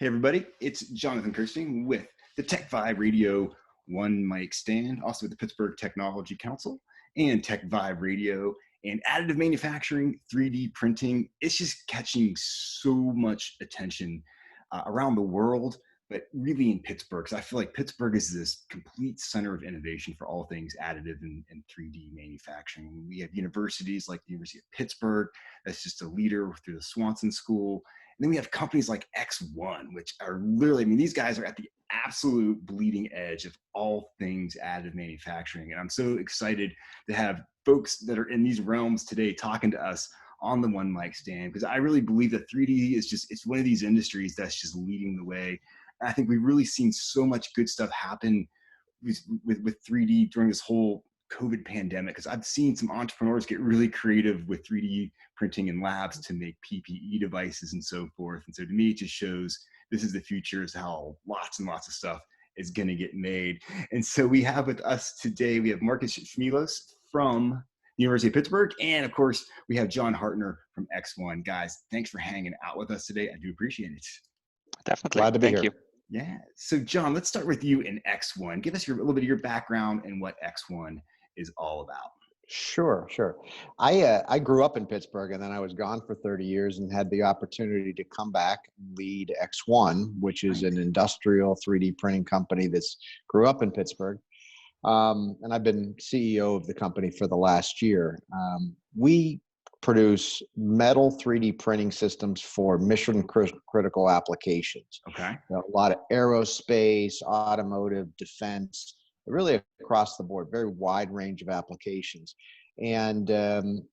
Hey everybody, it's Jonathan Kirsting with the Tech Vibe Radio One Mic Stand, also with the Pittsburgh Technology Council and Tech Vibe Radio and additive manufacturing, 3D printing. It's just catching so much attention around the world, but really in Pittsburgh. So I feel like Pittsburgh is this complete center of innovation for all things additive and 3D manufacturing. We have universities like the University of Pittsburgh, that's just a leader through the Swanson School. And then we have companies like ExOne, which are literally, I mean, these guys are at the absolute bleeding edge of all things additive manufacturing. And I'm so excited to have folks that are in these realms today talking to us on the One Mic Stand, because I really believe that 3D is just, it's one of these industries that's just leading the way. And I think we've really seen so much good stuff happen with 3D during this whole COVID pandemic, because I've seen some entrepreneurs get really creative with 3D printing in labs to make PPE devices and so forth. And so to me, it just shows this is the future, is how lots and lots of stuff is going to get made. And so we have with us today, we have Markus from the University of Pittsburgh. And of course, we have John Hartner from ExOne. Guys, thanks for hanging out with us today. I do appreciate it. Definitely. Glad to be here. Thank you. Yeah. So John, let's start with you in ExOne. Give us a little bit of your background and what ExOne is all about. Sure. I grew up in Pittsburgh, and then I was gone for 30 years and had the opportunity to come back and lead ExOne, which is an industrial 3D printing company that's grew up in Pittsburgh. And I've been CEO of the company for the last year. We produce metal 3D printing systems for mission critical applications. Okay. A lot of aerospace, automotive, defense, really across the board, very wide range of applications. And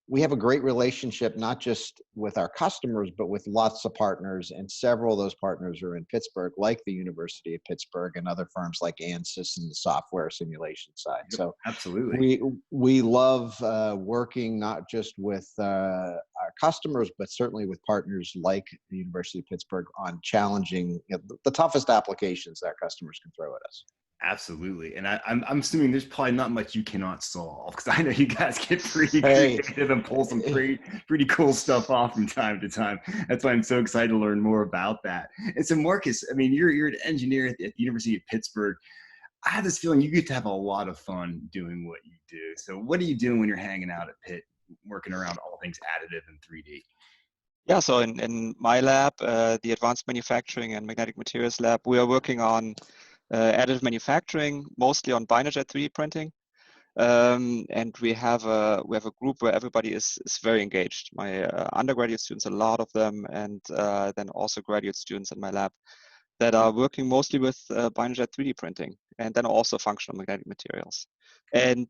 we have a great relationship, not just with our customers, but with lots of partners. And several of those partners are in Pittsburgh, like the University of Pittsburgh and other firms like ANSYS and the software simulation side. Yep, so absolutely, we love working not just with our customers, but certainly with partners like the University of Pittsburgh on challenging the toughest applications that customers can throw at us. Absolutely. And I'm assuming there's probably not much you cannot solve, because I know you guys get pretty creative and pull some pretty cool stuff off from time to time. That's why I'm so excited to learn more about that. And so Markus, I mean, you're an engineer at the University of Pittsburgh. I have this feeling you get to have a lot of fun doing what you do. So what are you doing when you're hanging out at Pitt, working around all things additive and 3D? Yeah, so in my lab, the Advanced Manufacturing and Magnetic Materials Lab, we are working on additive manufacturing, mostly on binder jet 3D printing. And we have a group where everybody is very engaged. My undergraduate students, a lot of them, and then also graduate students in my lab that are working mostly with binder jet 3D printing, and then also functional magnetic materials. And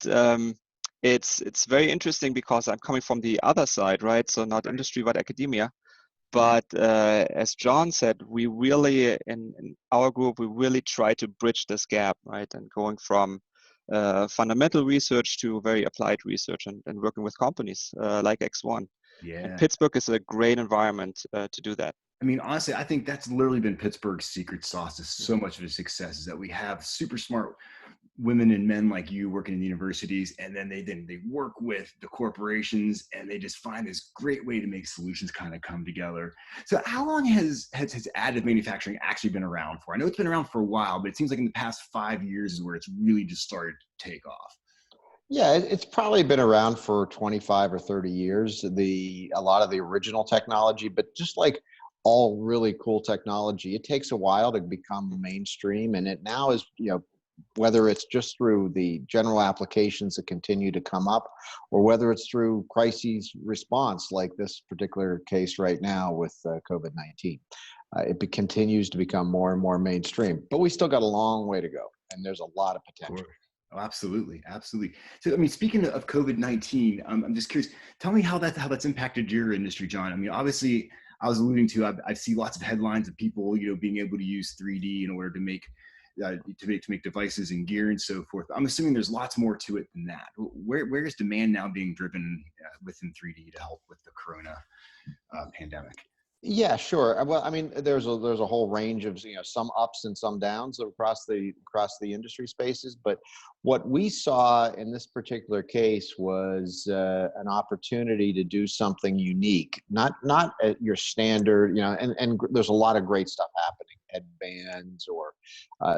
it's very interesting because I'm coming from the other side, right? So not industry, but academia. But as John said, we really, in our group, we really try to bridge this gap, right? And going from fundamental research to very applied research and working with companies like ExOne. Yeah. And Pittsburgh is a great environment to do that. I mean, honestly, I think that's literally been Pittsburgh's secret sauce to so much of its success, is that we have super smart women and men like you working in the universities, and then they work with the corporations, and they just find this great way to make solutions kind of come together. So how long has additive manufacturing actually been around for? I know it's been around for a while, but it seems like in the past 5 years is where it's really just started to take off. Yeah, it's probably been around for 25 or 30 years, a lot of the original technology, but just like all really cool technology, it takes a while to become mainstream. And it now is, whether it's just through the general applications that continue to come up, or whether it's through crises response, like this particular case right now with COVID-19. It continues to become more and more mainstream, but we still got a long way to go, and there's a lot of potential. Oh, absolutely. So, I mean, speaking of COVID-19, I'm just curious, tell me how that's impacted your industry, John. I mean, obviously, I was alluding to, I see lots of headlines of people, being able to use 3D in order to make devices and gear and so forth. I'm assuming there's lots more to it than that. Where is demand now being driven within 3D to help with the Corona pandemic? Yeah, sure. Well, I mean, there's a whole range of some ups and some downs across the industry spaces. But what we saw in this particular case was an opportunity to do something unique, not at your standard, and there's a lot of great stuff happening headbands or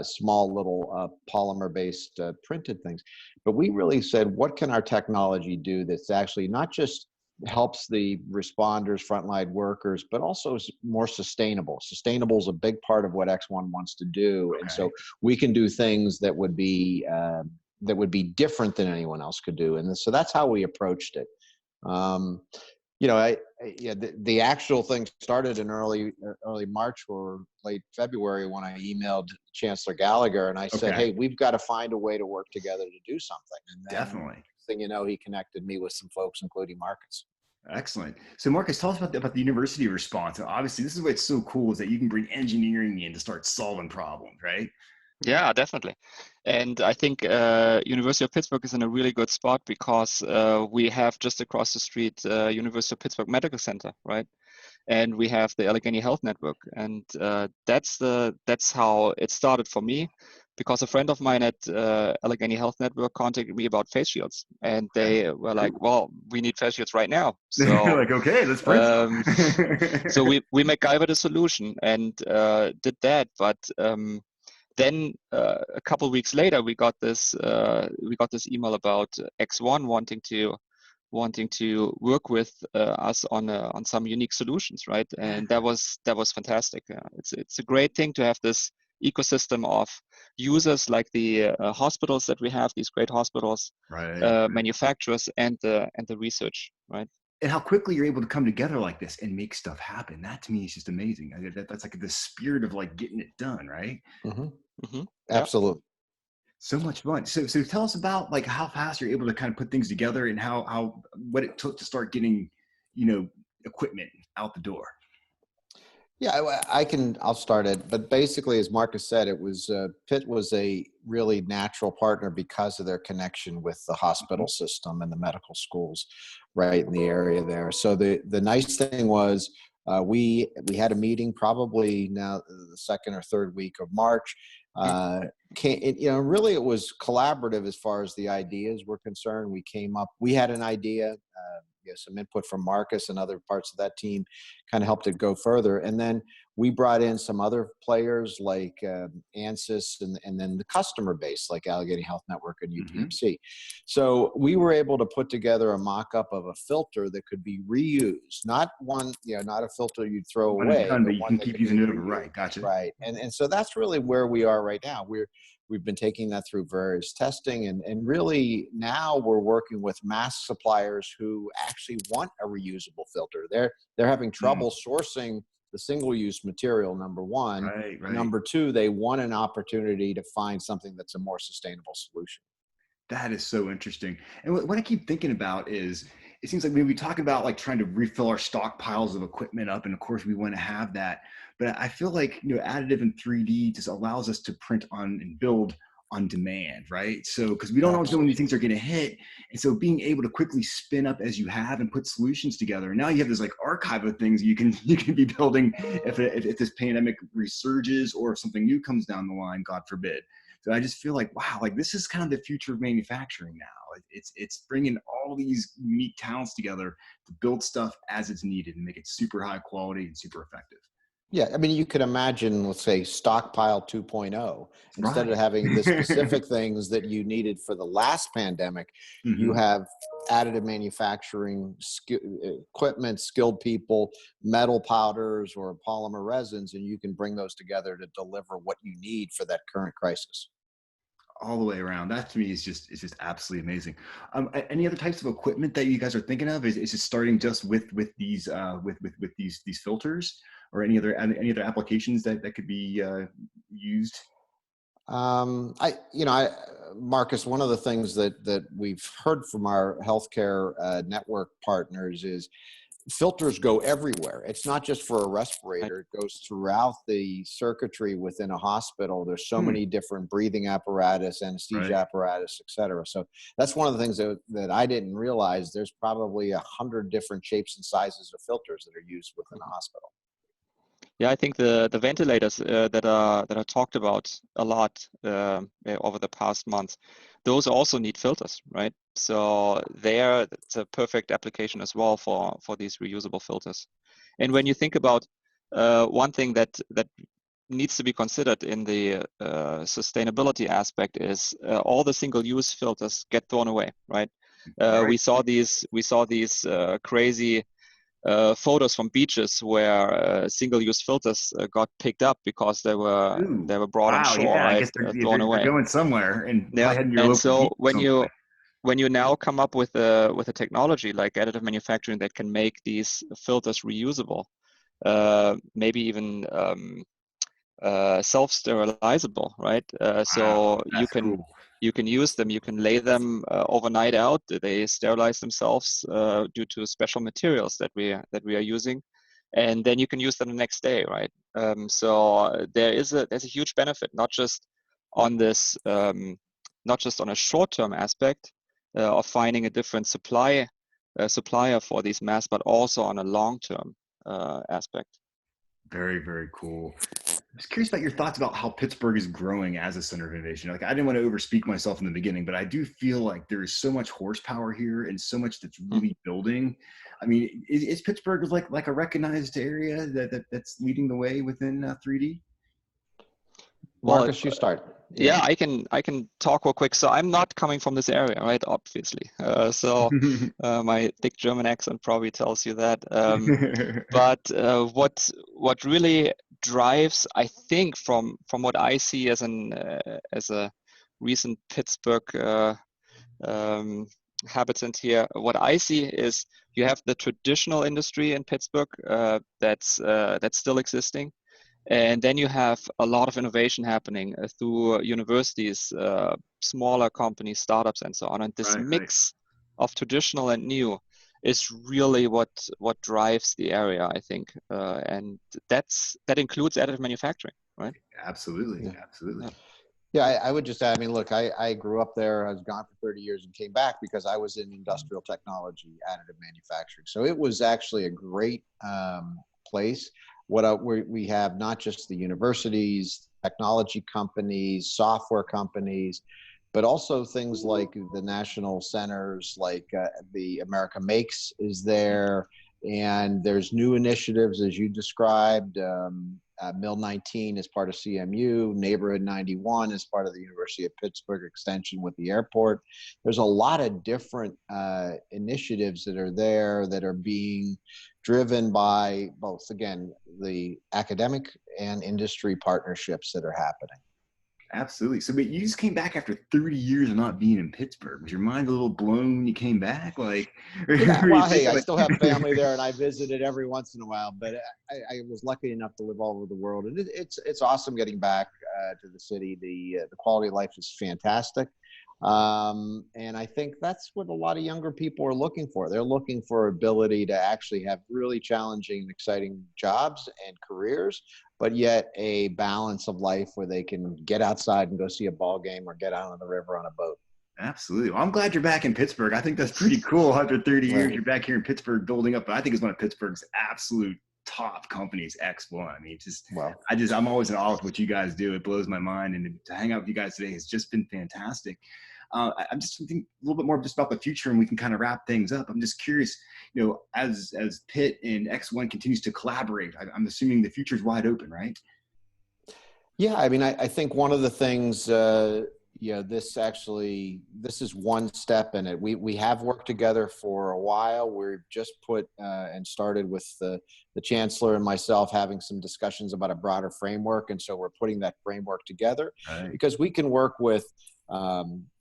small little polymer-based printed things. But we really said, what can our technology do that's actually not just helps the responders, frontline workers, but also is more sustainable. Sustainable is a big part of what ExOne wants to do. And so we can do things that would be different than anyone else could do. And so that's how we approached it. You know, the actual thing started in early March or late February when I emailed Chancellor Gallagher and I said, hey, we've got to find a way to work together to do something. And then, definitely. next thing you know, he connected me with some folks, including Markus. Excellent. So Markus, tell us about the university response. Obviously, this is what's so cool is that you can bring engineering in to start solving problems, right? Yeah, definitely. And I think University of Pittsburgh is in a really good spot because we have just across the street University of Pittsburgh Medical Center, right? And we have the Allegheny Health Network, and that's how it started for me, because a friend of mine at Allegheny Health Network contacted me about face shields, and they were like, "Well, we need face shields right now." So like, okay, let's print them. So we MacGyvered a solution and did that, but then a couple of weeks later, we got this email about ExOne wanting to work with us on some unique solutions, right? And that was fantastic. It's a great thing to have this ecosystem of users like the hospitals that we have, these great hospitals, manufacturers, and the research, right? And how quickly you're able to come together like this and make stuff happen. That to me is just amazing. That's like the spirit of like getting it done, right? Mm-hmm. Mm-hmm. Absolutely. So much fun. So tell us about like how fast you're able to kind of put things together and what it took to start getting, equipment out the door. Yeah, I'll start it. But basically, as Markus said, it was Pitt was a really natural partner because of their connection with the hospital system and the medical schools right in the area there. So the nice thing was we had a meeting probably now the second or third week of March. Really it was collaborative as far as the ideas were concerned. We had an idea, some input from Markus and other parts of that team kind of helped it go further. And then we brought in some other players like ANSYS and then the customer base like Allegheny Health Network and UPMC. So we were able to put together a mock-up of a filter that could be reused, not a filter you'd throw away. But you can keep using it over, right? Gotcha. Right. And so that's really where we are right now. We've been taking that through various testing and really now we're working with mask suppliers who actually want a reusable filter. They're having trouble sourcing the single-use material, number one. Right. Number two, they want an opportunity to find something that's a more sustainable solution. That is so interesting. And what I keep thinking about is, it seems like we talk about like trying to refill our stockpiles of equipment up, and of course we want to have that. But I feel like additive and 3D just allows us to print on and build on demand, right? So because we don't always know when these things are going to hit, and so being able to quickly spin up as you have and put solutions together. And now you have this like archive of things you can be building if this pandemic resurges or if something new comes down the line, God forbid. So I just feel like, wow, like this is kind of the future of manufacturing now. It's bringing all these unique talents together to build stuff as it's needed and make it super high quality and super effective. Yeah, I mean, you could imagine, let's say, stockpile 2.0. Instead of having the specific things that you needed for the last pandemic, you have additive manufacturing equipment, skilled people, metal powders or polymer resins, and you can bring those together to deliver what you need for that current crisis. All the way around. That to me is just absolutely amazing. Any other types of equipment that you guys are thinking of? Is it starting just with these these filters, or any other applications that could be used? Markus, one of the things that we've heard from our healthcare network partners is filters go everywhere. It's not just for a respirator. It goes throughout the circuitry within a hospital. There's so many different breathing apparatus, anesthesia apparatus, et cetera. So that's one of the things that I didn't realize. There's probably 100 different shapes and sizes of filters that are used within a hospital. Yeah, I think the ventilators that are talked about a lot over the past months, those also need filters, right? So it's a perfect application as well for these reusable filters. And when you think about one thing that needs to be considered in the sustainability aspect is all the single-use filters get thrown away, right? Right. We saw these crazy photos from beaches where single-use filters got picked up because they were brought on Wow, shore, yeah, I right? guess they're, Thrown they're away. going somewhere and Yeah, probably heading to your and local so beach somewhere. when you now come up with a technology like additive manufacturing that can make these filters reusable, maybe even self-sterilizable, right? So That's cool. you can use them, you can lay them overnight out. They sterilize themselves due to special materials that we are using, and then you can use them the next day, right? So there's a huge benefit, not just on this, not just on a short-term aspect of finding a different supplier for these masks, but also on a long-term aspect. Very, very cool. I was curious about your thoughts about how Pittsburgh is growing as a center of innovation. Like, I didn't want to overspeak myself in the beginning, but I do feel like there is so much horsepower here and so much that's really building. I mean, is Pittsburgh like a recognized area that's leading the way within 3D? Markus, you start. Yeah, I can talk real quick. So I'm not coming from this area, right? Obviously. So my thick German accent probably tells you that. But what really drives, I think, from what I see as a recent Pittsburgh habitant here, what I see is you have the traditional industry in Pittsburgh that's still existing. And then you have a lot of innovation happening through universities, smaller companies, startups, and so on. And this mix of traditional and new is really what drives the area, I think. And that includes additive manufacturing, right? Absolutely, Yeah. absolutely. Yeah, I would just add, I mean, look, I grew up there. I was gone for 30 years and came back because I was in industrial technology, additive manufacturing. So it was actually a great place. We have not just the universities, technology companies, software companies, but also things like the national centers, like the America Makes is there. And there's new initiatives, as you described. Mill 19 is part of CMU, Neighborhood 91 is part of the University of Pittsburgh extension with the airport. There's a lot of different initiatives that are there that are being driven by both, again, the academic and industry partnerships that are happening. Absolutely. So, but you just came back after 30 years of not being in Pittsburgh. Was your mind a little blown when you came back? Like, yeah, well, hey, I still have family there, and I visited every once in a while. But I was lucky enough to live all over the world, and it's awesome getting back to the city. The quality of life is fantastic, and I think that's what a lot of younger people are looking for. They're looking for ability to actually have really challenging and exciting jobs and careers, but yet a balance of life where they can get outside and go see a ball game or get out on the river on a boat. Absolutely. Well, I'm glad you're back in Pittsburgh. I think that's pretty cool. After 30 years, Right. You're back here in Pittsburgh building up. I think it's one of Pittsburgh's absolute top companies, ExOne. I mean, I'm always in awe with what you guys do. It blows my mind. And to hang out with you guys today has just been fantastic. I'm just thinking a little bit more just about the future, and we can kind of wrap things up. I'm just curious, as Pitt and ExOne continues to collaborate, I'm assuming the future is wide open, right? Yeah, I mean, I think one of the things, this is one step in it. We have worked together for a while. We've just put and started with the chancellor and myself having some discussions about a broader framework. And so we're putting that framework together because we can work with,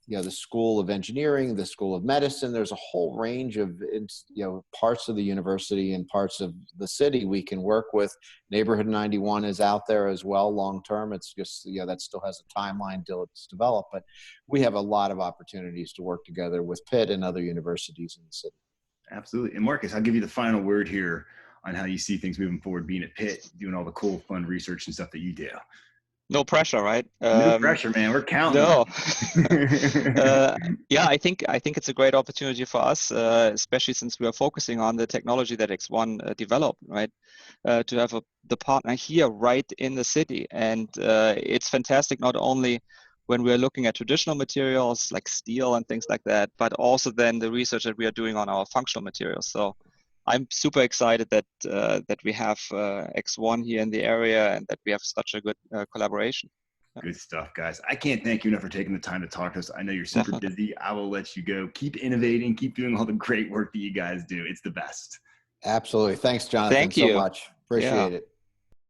the School of Engineering, the School of Medicine. There's a whole range of, parts of the university and parts of the city we can work with. Neighborhood 91 is out there as well, long-term. It's just, that still has a timeline till it's developed, but we have a lot of opportunities to work together with Pitt and other universities in the city. Absolutely. And Markus, I'll give you the final word here on how you see things moving forward, being at Pitt, doing all the cool, fun research and stuff that you do. No pressure, right? No pressure, man. We're counting. No. Yeah, I think it's a great opportunity for us, especially since we are focusing on the technology that ExOne developed, right? To have the partner here right in the city. And it's fantastic not only when we're looking at traditional materials like steel and things like that, but also then the research that we are doing on our functional materials. So I'm super excited that that we have ExOne here in the area and that we have such a good collaboration. Good stuff, guys. I can't thank you enough for taking the time to talk to us. I know you're super busy. I will let you go. Keep innovating. Keep doing all the great work that you guys do. It's the best. Absolutely. Thanks, Jonathan, Thank you so much. Appreciate it.